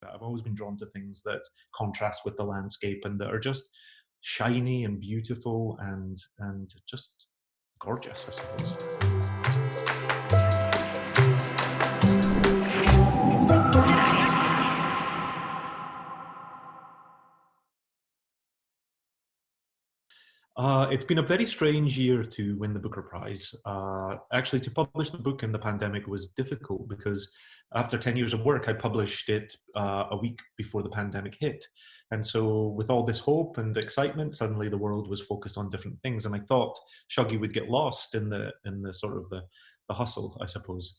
I've always been drawn to things that contrast with the landscape and that are just shiny and beautiful and just gorgeous, I suppose. It's been a very strange year to win the Booker Prize. Actually, to publish the book in the pandemic was difficult because after 10 years of work, I published it a week before the pandemic hit. And so with all this hope and excitement, suddenly the world was focused on different things. And I thought Shuggie would get lost in the sort of the hustle, I suppose.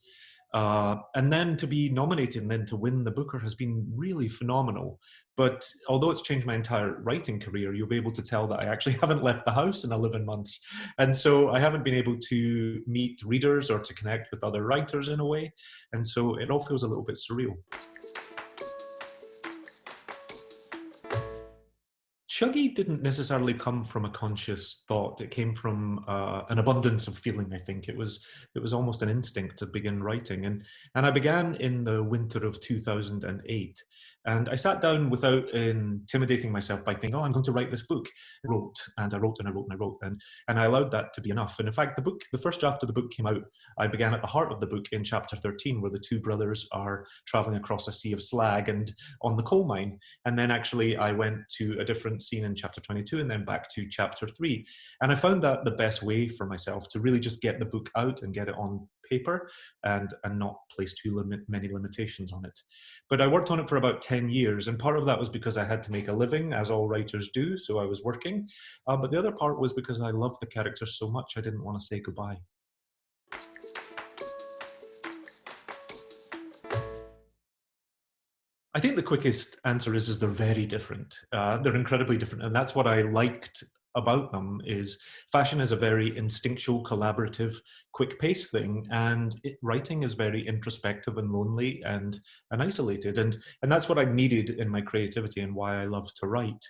And then to be nominated and then to win the Booker has been really phenomenal. But although it's changed my entire writing career, you'll be able to tell that I actually haven't left the house in 11 months. And so I haven't been able to meet readers or to connect with other writers in a way. And so it all feels a little bit surreal. Shuggie didn't necessarily come from a conscious thought. It came from an abundance of feeling. I think it was almost an instinct to begin writing, and I began in the winter of 2008. And I sat down without intimidating myself by thinking, "Oh, I'm going to write this book." I wrote and I wrote and I wrote and I wrote, and I allowed that to be enough. And in fact, the first draft of the book came out. I began at the heart of the book in chapter 13, where the two brothers are traveling across a sea of slag and on the coal mine. And then actually I went to a different scene in chapter 22 and then back to chapter 3. And I found that the best way for myself to really just get the book out and get it on paper and not place many limitations on it. But I worked on it for about 10 years, and part of that was because I had to make a living, as all writers do, so I was working. But the other part was because I loved the characters so much I didn't want to say goodbye. I think the quickest answer is they're very different. They're incredibly different, and that's what I liked about them. Is fashion is a very instinctual, collaborative, quick-paced thing, and writing is very introspective and lonely and isolated, and that's what I needed in my creativity and why I love to write.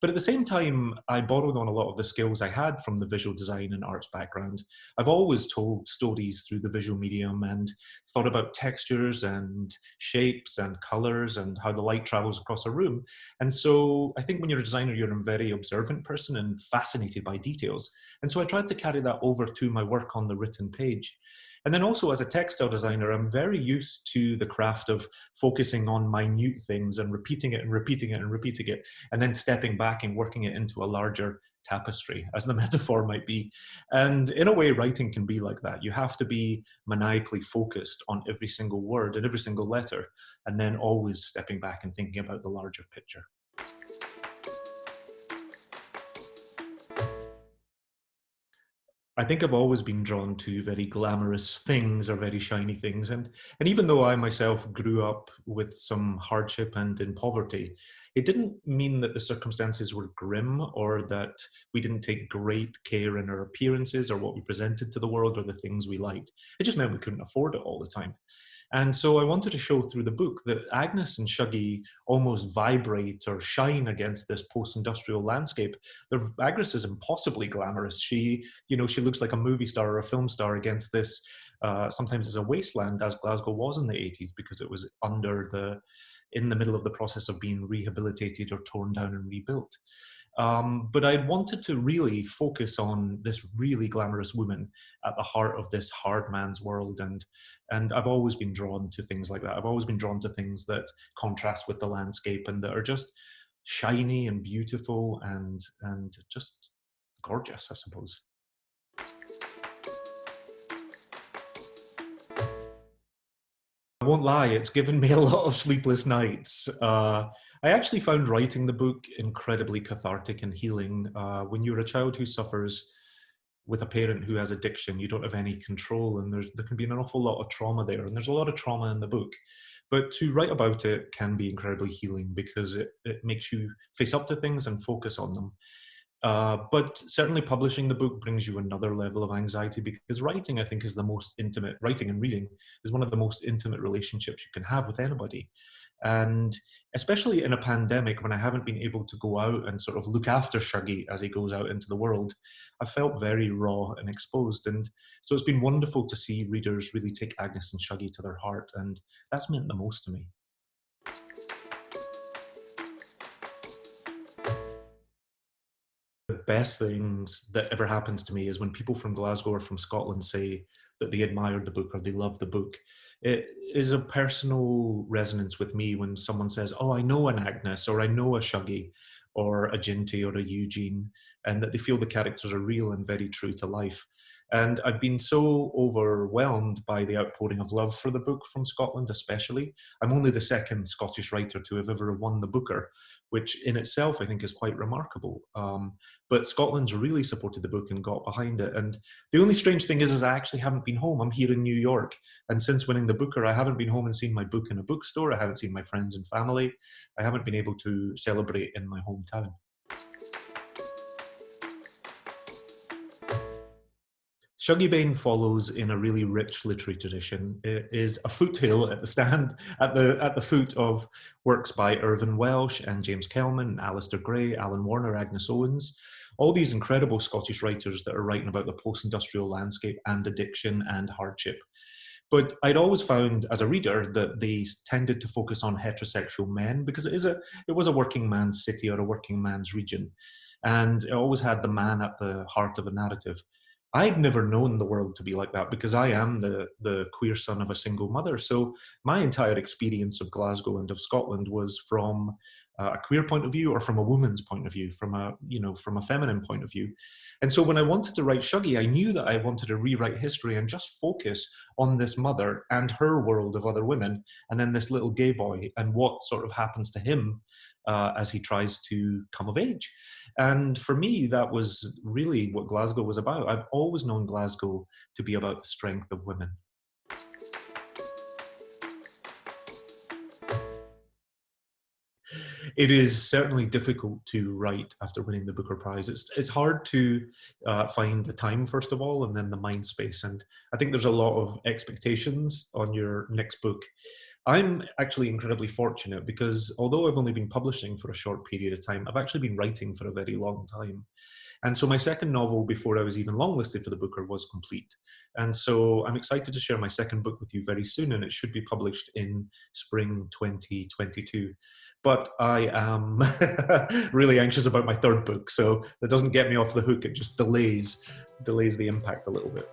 But at the same time, I borrowed on a lot of the skills I had from the visual design and arts background. I've always told stories through the visual medium and thought about textures and shapes and colors and how the light travels across a room. And so I think when you're a designer, you're a very observant person and fascinated by details. And so I tried to carry that over to my work on the written page. And then also as a textile designer, I'm very used to the craft of focusing on minute things and repeating it and repeating it and repeating it, and then stepping back and working it into a larger tapestry, as the metaphor might be. And in a way, writing can be like that. You have to be maniacally focused on every single word and every single letter, and then always stepping back and thinking about the larger picture. I think I've always been drawn to very glamorous things or very shiny things. And even though I myself grew up with some hardship and in poverty, it didn't mean that the circumstances were grim or that we didn't take great care in our appearances or what we presented to the world or the things we liked. It just meant we couldn't afford it all the time. And so I wanted to show through the book that Agnes and Shuggie almost vibrate or shine against this post-industrial landscape. Agnes is impossibly glamorous. She looks like a movie star or a film star against this. Sometimes it's a wasteland, as Glasgow was in the 80s, because it was in the middle of the process of being rehabilitated or torn down and rebuilt. But I wanted to really focus on this really glamorous woman at the heart of this hard man's world, and I've always been drawn to things like that. I've always been drawn to things that contrast with the landscape and that are just shiny and beautiful and just gorgeous, I suppose. I won't lie, it's given me a lot of sleepless nights. I actually found writing the book incredibly cathartic and healing. When you're a child who suffers with a parent who has addiction, you don't have any control, and there can be an awful lot of trauma there, and there's a lot of trauma in the book. But to write about it can be incredibly healing because it makes you face up to things and focus on them. But certainly publishing the book brings you another level of anxiety because writing, I think, is the most intimate, writing and reading is one of the most intimate relationships you can have with anybody. And especially in a pandemic when I haven't been able to go out and sort of look after Shuggie as he goes out into the world, I felt very raw and exposed. And so it's been wonderful to see readers really take Agnes and Shuggie to their heart. And that's meant the most to me. best things that ever happens to me is when people from Glasgow or from Scotland say that they admired the book or they loved the book. It is a personal resonance with me when someone says, oh, I know an Agnes, or I know a Shuggie, or a Ginty, or a Eugene, and that they feel the characters are real and very true to life. And I've been so overwhelmed by the outpouring of love for the book from Scotland, especially. I'm only the second Scottish writer to have ever won the Booker, which in itself I think is quite remarkable. But Scotland's really supported the book and got behind it. And the only strange thing is I actually haven't been home. I'm here in New York. And since winning the Booker, I haven't been home and seen my book in a bookstore. I haven't seen my friends and family. I haven't been able to celebrate in my hometown. Shuggie Bain follows in a really rich literary tradition. It is a foothill at the foot of works by Irvine Welsh and James Kelman, Alistair Gray, Alan Warner, Agnes Owens, all these incredible Scottish writers that are writing about the post-industrial landscape and addiction and hardship. But I'd always found as a reader that they tended to focus on heterosexual men because it was a working man's city or a working man's region. And it always had the man at the heart of a narrative. I'd never known the world to be like that because I am the queer son of a single mother. So my entire experience of Glasgow and of Scotland was from a queer point of view or from a woman's point of view, from a feminine point of view. And so when I wanted to write Shuggie, I knew that I wanted to rewrite history and just focus on this mother and her world of other women, and then this little gay boy and what sort of happens to him as he tries to come of age. And for me, that was really what Glasgow was about. I've always known Glasgow to be about the strength of women. It is certainly difficult to write after winning the Booker Prize. It's hard to find the time, first of all, and then the mind space. And I think there's a lot of expectations on your next book. I'm actually incredibly fortunate because although I've only been publishing for a short period of time, I've actually been writing for a very long time. And so my second novel, before I was even longlisted for the Booker, was complete. And so I'm excited to share my second book with you very soon, and it should be published in spring 2022. But I am really anxious about my third book, so that doesn't get me off the hook. It just delays the impact a little bit.